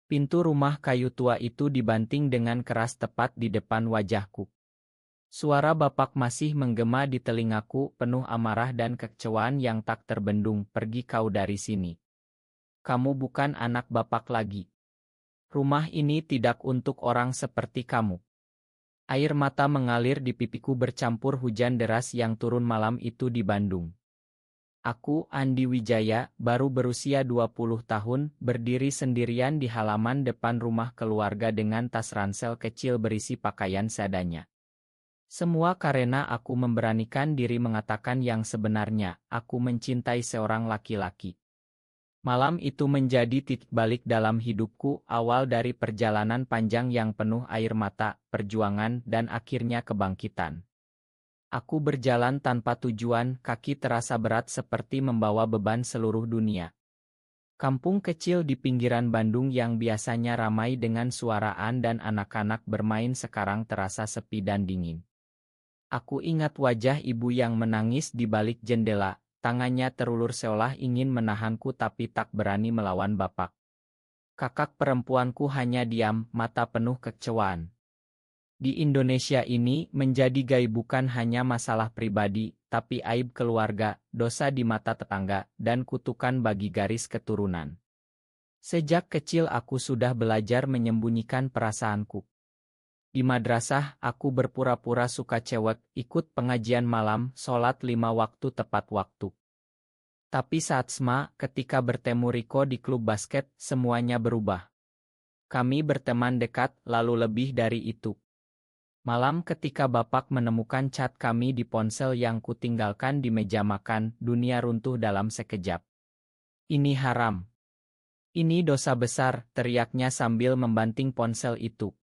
Pintu rumah kayu tua itu dibanting dengan keras tepat di depan wajahku. Suara bapak masih menggema di telingaku, penuh amarah dan kekecewaan yang tak terbendung. Pergi kau dari sini. Kamu bukan anak bapak lagi. Rumah ini tidak untuk orang seperti kamu. Air mata mengalir di pipiku bercampur hujan deras yang turun malam itu di Bandung. Aku, Andi Wijaya, baru berusia 20 tahun, berdiri sendirian di halaman depan rumah keluarga dengan tas ransel kecil berisi pakaian seadanya. Semua karena aku memberanikan diri mengatakan yang sebenarnya, aku mencintai seorang laki-laki. Malam itu menjadi titik balik dalam hidupku, awal dari perjalanan panjang yang penuh air mata, perjuangan, dan akhirnya kebangkitan. Aku berjalan tanpa tujuan, kaki terasa berat seperti membawa beban seluruh dunia. Kampung kecil di pinggiran Bandung yang biasanya ramai dengan suaraan dan anak-anak bermain sekarang terasa sepi dan dingin. Aku ingat wajah ibu yang menangis di balik jendela, tangannya terulur seolah ingin menahanku tapi tak berani melawan bapak. Kakak perempuanku hanya diam, mata penuh kekecewaan. Di Indonesia ini, menjadi gay bukan hanya masalah pribadi, tapi aib keluarga, dosa di mata tetangga, dan kutukan bagi garis keturunan. Sejak kecil aku sudah belajar menyembunyikan perasaanku. Di madrasah, aku berpura-pura suka cewek, ikut pengajian malam, sholat 5 waktu tepat waktu. Tapi saat SMA, ketika bertemu Riko di klub basket, semuanya berubah. Kami berteman dekat, lalu lebih dari itu. Malam ketika bapak menemukan cat kami di ponsel yang kutinggalkan di meja makan, dunia runtuh dalam sekejap. Ini haram. Ini dosa besar, teriaknya sambil membanting ponsel itu.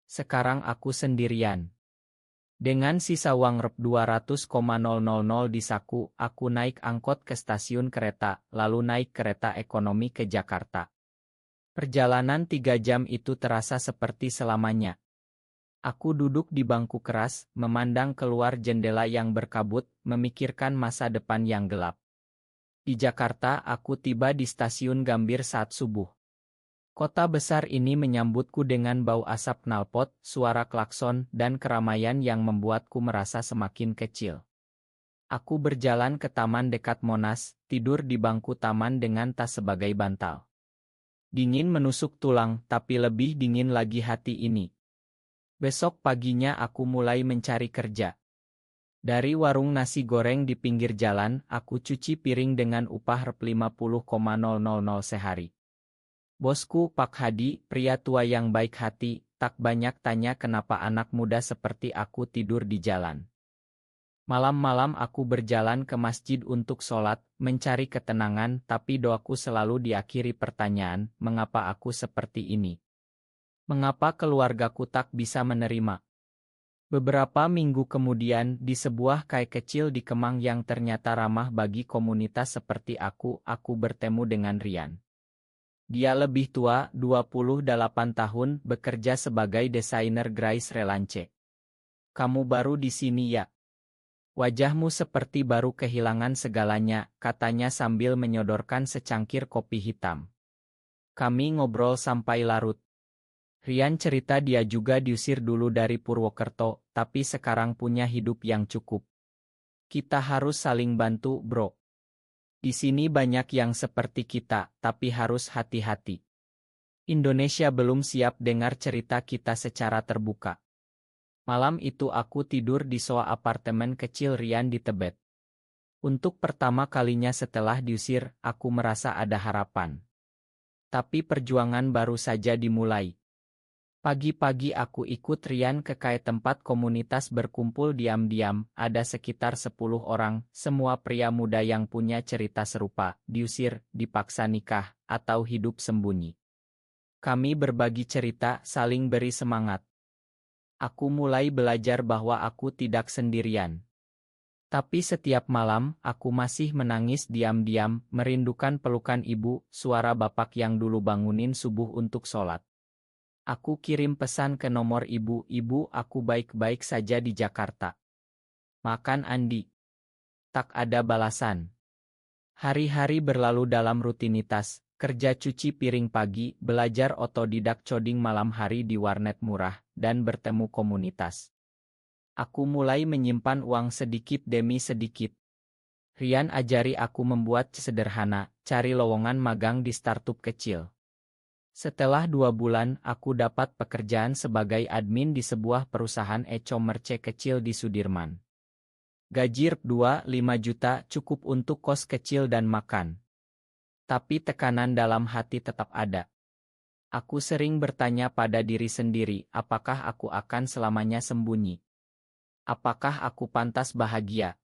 Sekarang aku sendirian. Dengan sisa uang Rp 200,000 di saku, aku naik angkot ke stasiun kereta, lalu naik kereta ekonomi ke Jakarta. Perjalanan 3 jam itu terasa seperti selamanya. Aku duduk di bangku keras, memandang keluar jendela yang berkabut, memikirkan masa depan yang gelap. Di Jakarta, aku tiba di stasiun Gambir saat subuh. Kota besar ini menyambutku dengan bau asap knalpot, suara klakson, dan keramaian yang membuatku merasa semakin kecil. Aku berjalan ke taman dekat Monas, tidur di bangku taman dengan tas sebagai bantal. Dingin menusuk tulang, tapi lebih dingin lagi hati ini. Besok paginya aku mulai mencari kerja. Dari warung nasi goreng di pinggir jalan, aku cuci piring dengan upah Rp 50,000 sehari. Bosku, Pak Hadi, pria tua yang baik hati, tak banyak tanya kenapa anak muda seperti aku tidur di jalan. Malam-malam aku berjalan ke masjid untuk sholat, mencari ketenangan, tapi doaku selalu diakhiri pertanyaan, mengapa aku seperti ini? Mengapa keluargaku tak bisa menerima? Beberapa minggu kemudian, di sebuah kai kecil di Kemang yang ternyata ramah bagi komunitas seperti aku bertemu dengan Rian. Dia lebih tua, 28 tahun, bekerja sebagai desainer Grace Relance. Kamu baru di sini ya? Wajahmu seperti baru kehilangan segalanya, katanya sambil menyodorkan secangkir kopi hitam. Kami ngobrol sampai larut. Rian cerita dia juga diusir dulu dari Purwokerto, tapi sekarang punya hidup yang cukup. Kita harus saling bantu, bro. Di sini banyak yang seperti kita, tapi harus hati-hati. Indonesia belum siap dengar cerita kita secara terbuka. Malam itu aku tidur di sofa apartemen kecil Rian di Tebet. Untuk pertama kalinya setelah diusir, aku merasa ada harapan. Tapi perjuangan baru saja dimulai. Pagi-pagi aku ikut Rian ke kai tempat komunitas berkumpul diam-diam, ada sekitar 10 orang, semua pria muda yang punya cerita serupa, diusir, dipaksa nikah, atau hidup sembunyi. Kami berbagi cerita, saling beri semangat. Aku mulai belajar bahwa aku tidak sendirian. Tapi setiap malam, aku masih menangis diam-diam, merindukan pelukan ibu, suara bapak yang dulu bangunin subuh untuk sholat. Aku kirim pesan ke nomor ibu, aku baik-baik saja di Jakarta. Makan Andi. Tak ada balasan. Hari-hari berlalu dalam rutinitas, Kerja cuci piring pagi, belajar otodidak coding malam hari di warnet murah, dan bertemu komunitas. Aku mulai menyimpan uang sedikit demi sedikit. Rian ajari aku membuat sederhana, cari lowongan magang di startup kecil. Setelah 2 bulan, aku dapat pekerjaan sebagai admin di sebuah perusahaan e-commerce kecil di Sudirman. Gaji Rp 5 juta cukup untuk kos kecil dan makan. Tapi tekanan dalam hati tetap ada. Aku sering bertanya pada diri sendiri, apakah aku akan selamanya sembunyi? Apakah aku pantas bahagia?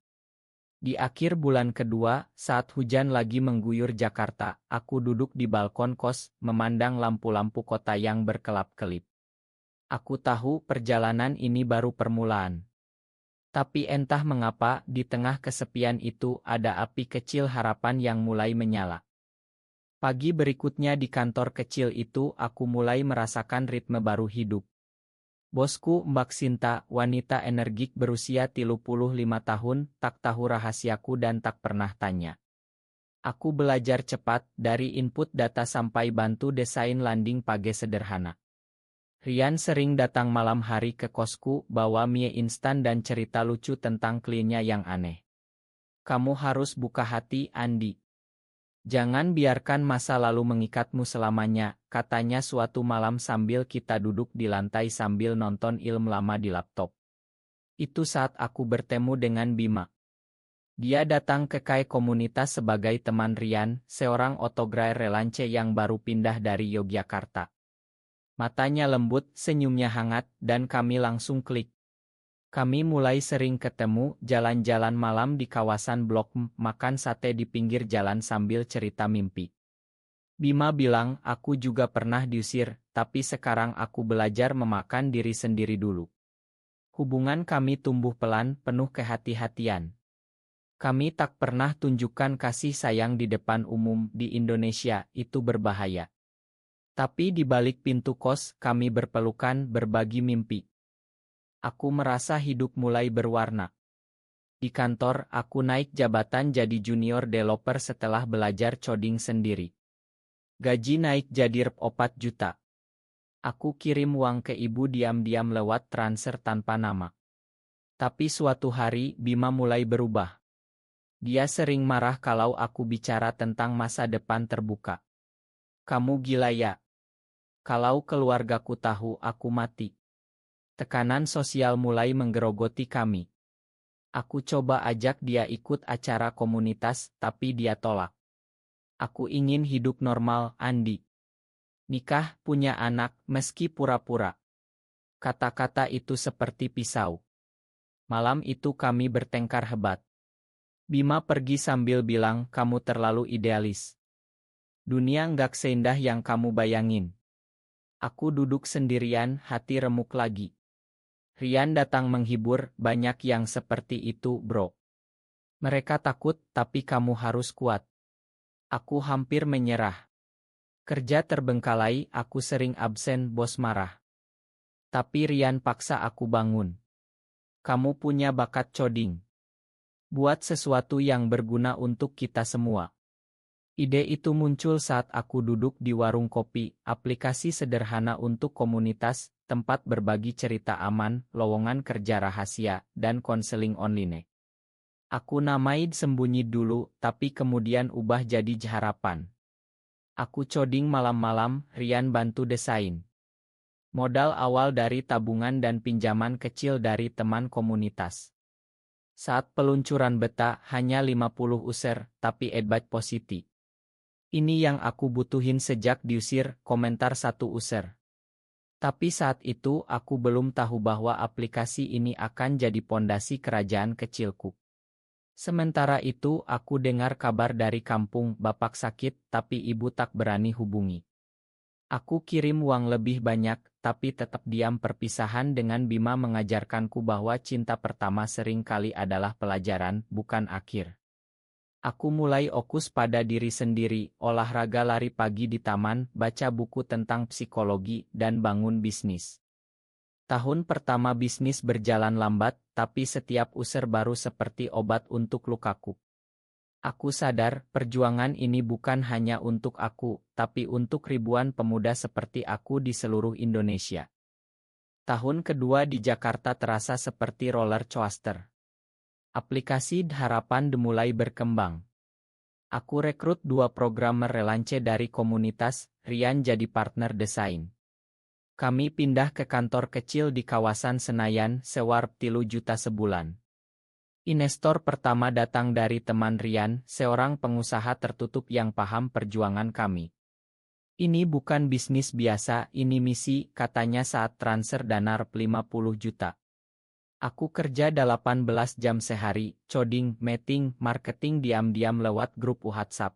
Di akhir bulan kedua, saat hujan lagi mengguyur Jakarta, aku duduk di balkon kos, memandang lampu-lampu kota yang berkelap-kelip. Aku tahu perjalanan ini baru permulaan. Tapi entah mengapa, di tengah kesepian itu ada api kecil harapan yang mulai menyala. Pagi berikutnya di kantor kecil itu, aku mulai merasakan ritme baru hidup. Bosku Mbak Sinta, wanita energik berusia 35 tahun, tak tahu rahasiaku dan tak pernah tanya. Aku belajar cepat, dari input data sampai bantu desain landing page sederhana. Rian sering datang malam hari ke kosku, bawa mie instan dan cerita lucu tentang kliennya yang aneh. Kamu harus buka hati, Andi. Jangan biarkan masa lalu mengikatmu selamanya, katanya suatu malam sambil kita duduk di lantai sambil nonton film lama di laptop. Itu saat aku bertemu dengan Bima. Dia datang ke Kai Komunitas sebagai teman Rian, seorang autogray relance yang baru pindah dari Yogyakarta. Matanya lembut, senyumnya hangat, dan kami langsung klik. Kami mulai sering ketemu, jalan-jalan malam di kawasan Blok M, makan sate di pinggir jalan sambil cerita mimpi. Bima bilang, aku juga pernah diusir, tapi sekarang aku belajar memakan diri sendiri dulu. Hubungan kami tumbuh pelan, penuh kehati-hatian. Kami tak pernah tunjukkan kasih sayang di depan umum, di Indonesia, itu berbahaya. Tapi di balik pintu kos, kami berpelukan, berbagi mimpi. Aku merasa hidup mulai berwarna. Di kantor, aku naik jabatan jadi junior developer setelah belajar coding sendiri. Gaji naik jadi Rp 4 juta. Aku kirim uang ke ibu diam-diam lewat transfer tanpa nama. Tapi suatu hari, Bima mulai berubah. Dia sering marah kalau aku bicara tentang masa depan terbuka. Kamu gila ya? Kalau keluargaku tahu aku mati. Tekanan sosial mulai menggerogoti kami. Aku coba ajak dia ikut acara komunitas, tapi dia tolak. Aku ingin hidup normal, Andi. Nikah, punya anak, meski pura-pura. Kata-kata itu seperti pisau. Malam itu kami bertengkar hebat. Bima pergi sambil bilang, kamu terlalu idealis. Dunia nggak seindah yang kamu bayangin. Aku duduk sendirian, hati remuk lagi. Rian datang menghibur, banyak yang seperti itu, bro. Mereka takut, tapi kamu harus kuat. Aku hampir menyerah. Kerja terbengkalai, aku sering absen, bos marah. Tapi Rian paksa aku bangun. Kamu punya bakat coding. Buat sesuatu yang berguna untuk kita semua. Ide itu muncul saat aku duduk di warung kopi, aplikasi sederhana untuk komunitas, tempat berbagi cerita aman, lowongan kerja rahasia, dan konseling online. Aku namai sembunyi dulu, tapi kemudian ubah jadi harapan. Aku coding malam-malam, Rian bantu desain. Modal awal dari tabungan dan pinjaman kecil dari teman komunitas. Saat peluncuran beta, hanya 50 user, tapi adbite positif. Ini yang aku butuhin sejak diusir, komentar satu user. Tapi saat itu aku belum tahu bahwa aplikasi ini akan jadi pondasi kerajaan kecilku. Sementara itu aku dengar kabar dari kampung, bapak sakit tapi ibu tak berani hubungi. Aku kirim uang lebih banyak, tapi tetap diam. Perpisahan dengan Bima mengajarkanku bahwa cinta pertama sering kali adalah pelajaran, bukan akhir. Aku mulai fokus pada diri sendiri, olahraga lari pagi di taman, baca buku tentang psikologi, dan bangun bisnis. Tahun pertama bisnis berjalan lambat, tapi setiap user baru seperti obat untuk lukaku. Aku sadar, perjuangan ini bukan hanya untuk aku, tapi untuk ribuan pemuda seperti aku di seluruh Indonesia. Tahun kedua di Jakarta terasa seperti roller coaster. Aplikasi Harapan dimulai berkembang. Aku rekrut 2 programmer relance dari komunitas, Rian jadi partner desain. Kami pindah ke kantor kecil di kawasan Senayan, sewa 3 juta sebulan. Investor pertama datang dari teman Rian, seorang pengusaha tertutup yang paham perjuangan kami. Ini bukan bisnis biasa, ini misi, katanya saat transfer dana 50 juta. Aku kerja 18 jam sehari, coding, meeting, marketing diam-diam lewat grup WhatsApp.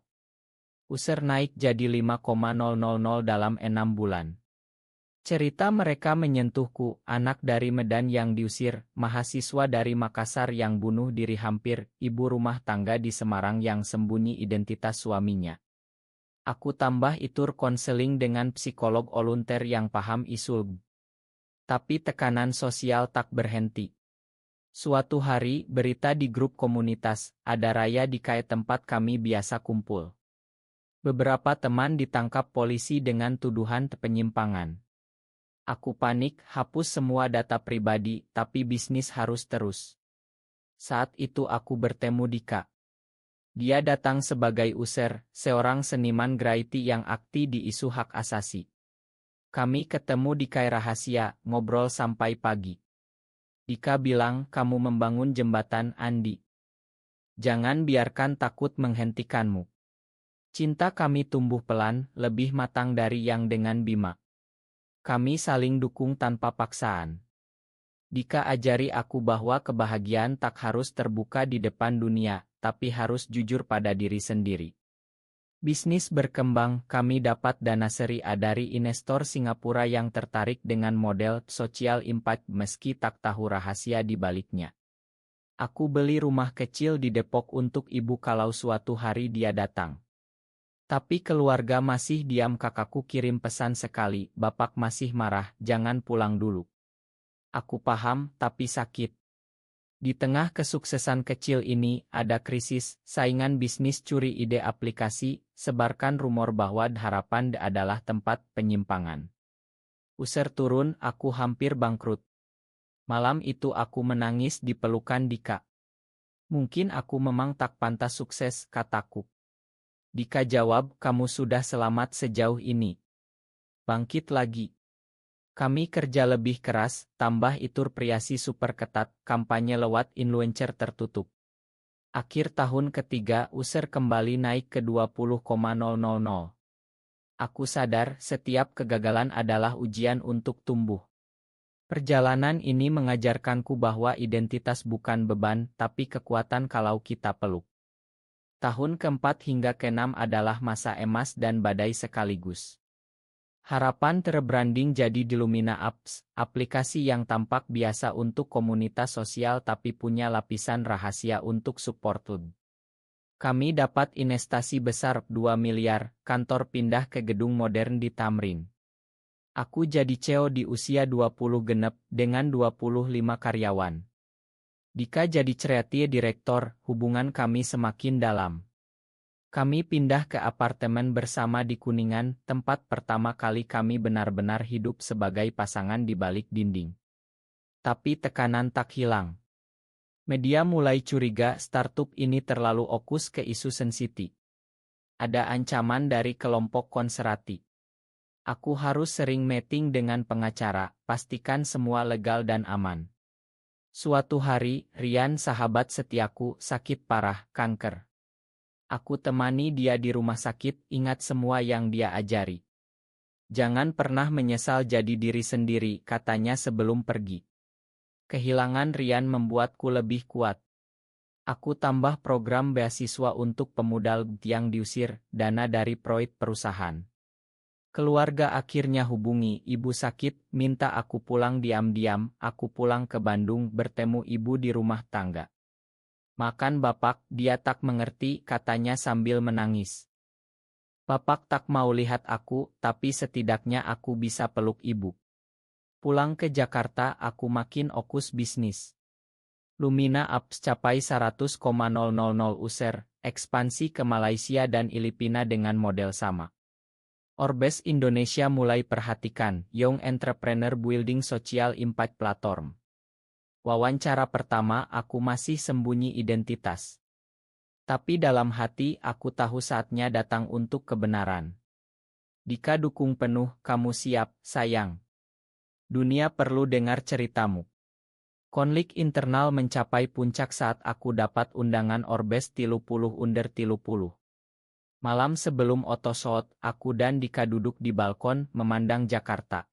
User naik jadi 5,000 dalam 6 bulan. Cerita mereka menyentuhku, anak dari Medan yang diusir, mahasiswa dari Makassar yang bunuh diri hampir, ibu rumah tangga di Semarang yang sembunyi identitas suaminya. Aku tambah itur konseling dengan psikolog volunteer yang paham isu. Tapi tekanan sosial tak berhenti. Suatu hari, berita di grup komunitas, ada raya di kaya tempat kami biasa kumpul. Beberapa teman ditangkap polisi dengan tuduhan penyimpangan. Aku panik, hapus semua data pribadi, tapi bisnis harus terus. Saat itu aku bertemu Dika. Dia datang sebagai user, seorang seniman graffiti yang aktif di isu hak asasi. Kami ketemu di kai rahasia, ngobrol sampai pagi. Dika bilang, kamu membangun jembatan, Andi. Jangan biarkan takut menghentikanmu. Cinta kami tumbuh pelan, lebih matang dari yang dengan Bima. Kami saling dukung tanpa paksaan. Dika ajari aku bahwa kebahagiaan tak harus terbuka di depan dunia, tapi harus jujur pada diri sendiri. Bisnis berkembang, kami dapat dana seri A dari investor Singapura yang tertarik dengan model social impact meski tak tahu rahasia di baliknya. Aku beli rumah kecil di Depok untuk ibu kalau suatu hari dia datang. Tapi keluarga masih diam, kakakku kirim pesan sekali, bapak masih marah, jangan pulang dulu. Aku paham, tapi sakit. Di tengah kesuksesan kecil ini, ada krisis, saingan bisnis curi ide aplikasi, sebarkan rumor bahwa Harapan adalah tempat penyimpangan. User turun, aku hampir bangkrut. Malam itu aku menangis di pelukan Dika. Mungkin aku memang tak pantas sukses, kataku. Dika jawab, kamu sudah selamat sejauh ini. Bangkit lagi. Kami kerja lebih keras, tambah itur priasi super ketat, kampanye lewat influencer tertutup. Akhir tahun ketiga, user kembali naik ke 20,000. Aku sadar, setiap kegagalan adalah ujian untuk tumbuh. Perjalanan ini mengajarkanku bahwa identitas bukan beban, tapi kekuatan kalau kita peluk. Tahun keempat hingga keenam adalah masa emas dan badai sekaligus. Harapan terbranding jadi Dilumina Apps, aplikasi yang tampak biasa untuk komunitas sosial tapi punya lapisan rahasia untuk support web. Kami dapat investasi besar 2 miliar, kantor pindah ke gedung modern di Tamrin. Aku jadi CEO di usia 20 genep dengan 25 karyawan. Dika jadi kreatif direktor, hubungan kami semakin dalam. Kami pindah ke apartemen bersama di Kuningan, tempat pertama kali kami benar-benar hidup sebagai pasangan di balik dinding. Tapi tekanan tak hilang. Media mulai curiga startup ini terlalu fokus ke isu sensitif. Ada ancaman dari kelompok konservatif. Aku harus sering meeting dengan pengacara, pastikan semua legal dan aman. Suatu hari, Rian sahabat setiaku sakit parah, kanker. Aku temani dia di rumah sakit, ingat semua yang dia ajari. Jangan pernah menyesal jadi diri sendiri, katanya sebelum pergi. Kehilangan Rian membuatku lebih kuat. Aku tambah program beasiswa untuk pemuda yang diusir, dana dari proyek perusahaan. Keluarga akhirnya hubungi, ibu sakit, minta aku pulang diam-diam, aku pulang ke Bandung bertemu ibu di rumah tangga. Makan bapak, dia tak mengerti, katanya sambil menangis. Bapak tak mau lihat aku, tapi setidaknya aku bisa peluk ibu. Pulang ke Jakarta, aku makin fokus bisnis. Lumina Apps capai 100,000 user, ekspansi ke Malaysia dan Filipina dengan model sama. Orbes Indonesia mulai perhatikan Young Entrepreneur Building Social Impact Platform. Wawancara pertama aku masih sembunyi identitas. Tapi dalam hati aku tahu saatnya datang untuk kebenaran. Dika dukung penuh, kamu siap, sayang. Dunia perlu dengar ceritamu. Konflik internal mencapai puncak saat aku dapat undangan Orbes 30 under 30. Malam sebelum otosot, aku dan Dika duduk di balkon memandang Jakarta.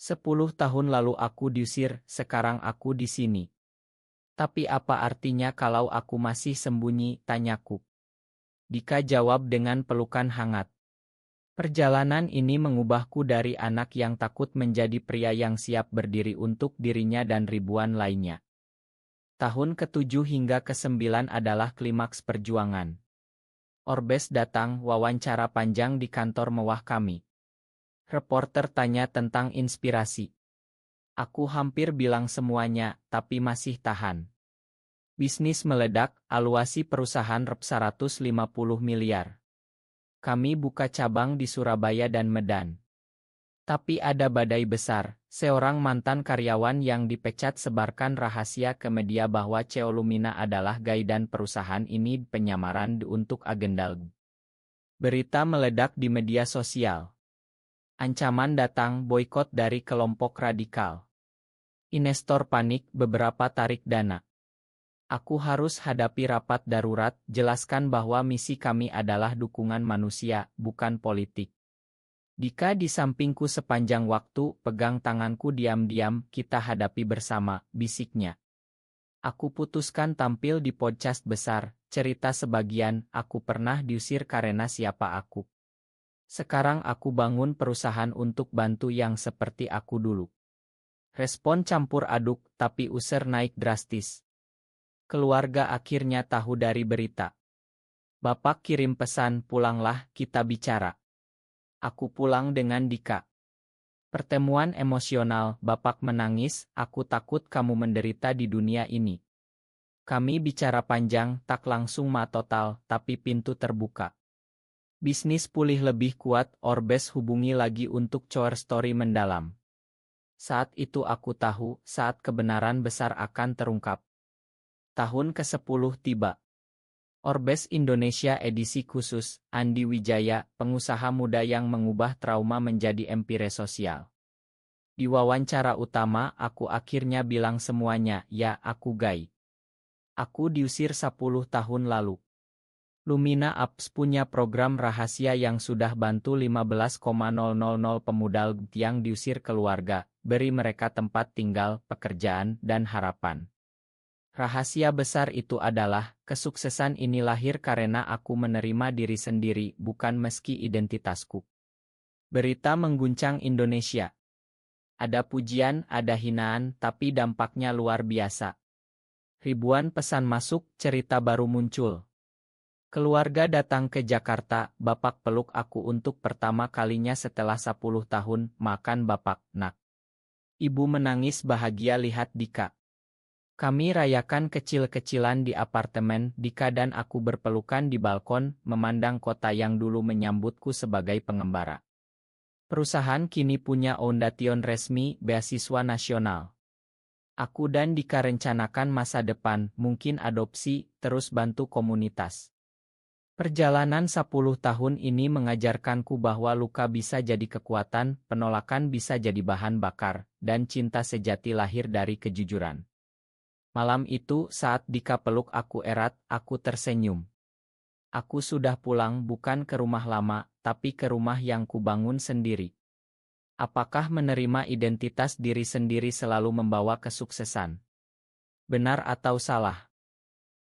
10 tahun lalu aku diusir, sekarang aku di sini. Tapi apa artinya kalau aku masih sembunyi, tanyaku. Dika jawab dengan pelukan hangat. Perjalanan ini mengubahku dari anak yang takut menjadi pria yang siap berdiri untuk dirinya dan ribuan lainnya. Tahun ke-7 hingga ke-9 adalah klimaks perjuangan. Orbes datang, wawancara panjang di kantor mewah kami. Reporter tanya tentang inspirasi. Aku hampir bilang semuanya, tapi masih tahan. Bisnis meledak, valuasi perusahaan rp 150 miliar. Kami buka cabang di Surabaya dan Medan. Tapi ada badai besar, seorang mantan karyawan yang dipecat sebarkan rahasia ke media bahwa Ceolumina adalah gaidan perusahaan ini penyamaran untuk agenda. Berita meledak di media sosial. Ancaman datang, boikot dari kelompok radikal. Investor panik, beberapa tarik dana. Aku harus hadapi rapat darurat, jelaskan bahwa misi kami adalah dukungan manusia, bukan politik. Dika di sampingku sepanjang waktu, pegang tanganku diam-diam, kita hadapi bersama, bisiknya. Aku putuskan tampil di podcast besar, cerita sebagian, aku pernah diusir karena siapa aku. Sekarang aku bangun perusahaan untuk bantu yang seperti aku dulu. Respon campur aduk, tapi user naik drastis. Keluarga akhirnya tahu dari berita. Bapak kirim pesan, pulanglah, kita bicara. Aku pulang dengan Dika. Pertemuan emosional, Bapak menangis, aku takut kamu menderita di dunia ini. Kami bicara panjang, tak langsung total, tapi pintu terbuka. Bisnis pulih lebih kuat, Orbes hubungi lagi untuk cover story mendalam. Saat itu aku tahu, saat kebenaran besar akan terungkap. Tahun ke-10 tiba. Orbes Indonesia edisi khusus, Andi Wijaya, pengusaha muda yang mengubah trauma menjadi empire sosial. Di wawancara utama, aku akhirnya bilang semuanya, ya aku gay. Aku diusir 10 tahun lalu. Lumina Apps punya program rahasia yang sudah bantu 15,000 pemuda yang diusir keluarga, beri mereka tempat tinggal, pekerjaan, dan harapan. Rahasia besar itu adalah, kesuksesan ini lahir karena aku menerima diri sendiri, bukan meski identitasku. Berita mengguncang Indonesia. Ada pujian, ada hinaan, tapi dampaknya luar biasa. Ribuan pesan masuk, cerita baru muncul. Keluarga datang ke Jakarta, Bapak peluk aku untuk pertama kalinya setelah 10 tahun, makan Bapak, nak. Ibu menangis bahagia lihat Dika. Kami rayakan kecil-kecilan di apartemen, Dika dan aku berpelukan di balkon, memandang kota yang dulu menyambutku sebagai pengembara. Perusahaan kini punya fondation resmi, beasiswa nasional. Aku dan Dika rencanakan masa depan, mungkin adopsi, terus bantu komunitas. Perjalanan 10 tahun ini mengajarkanku bahwa luka bisa jadi kekuatan, penolakan bisa jadi bahan bakar, dan cinta sejati lahir dari kejujuran. Malam itu, saat Dika peluk aku erat, aku tersenyum. Aku sudah pulang bukan ke rumah lama, tapi ke rumah yang kubangun sendiri. Apakah menerima identitas diri sendiri selalu membawa kesuksesan? Benar atau salah?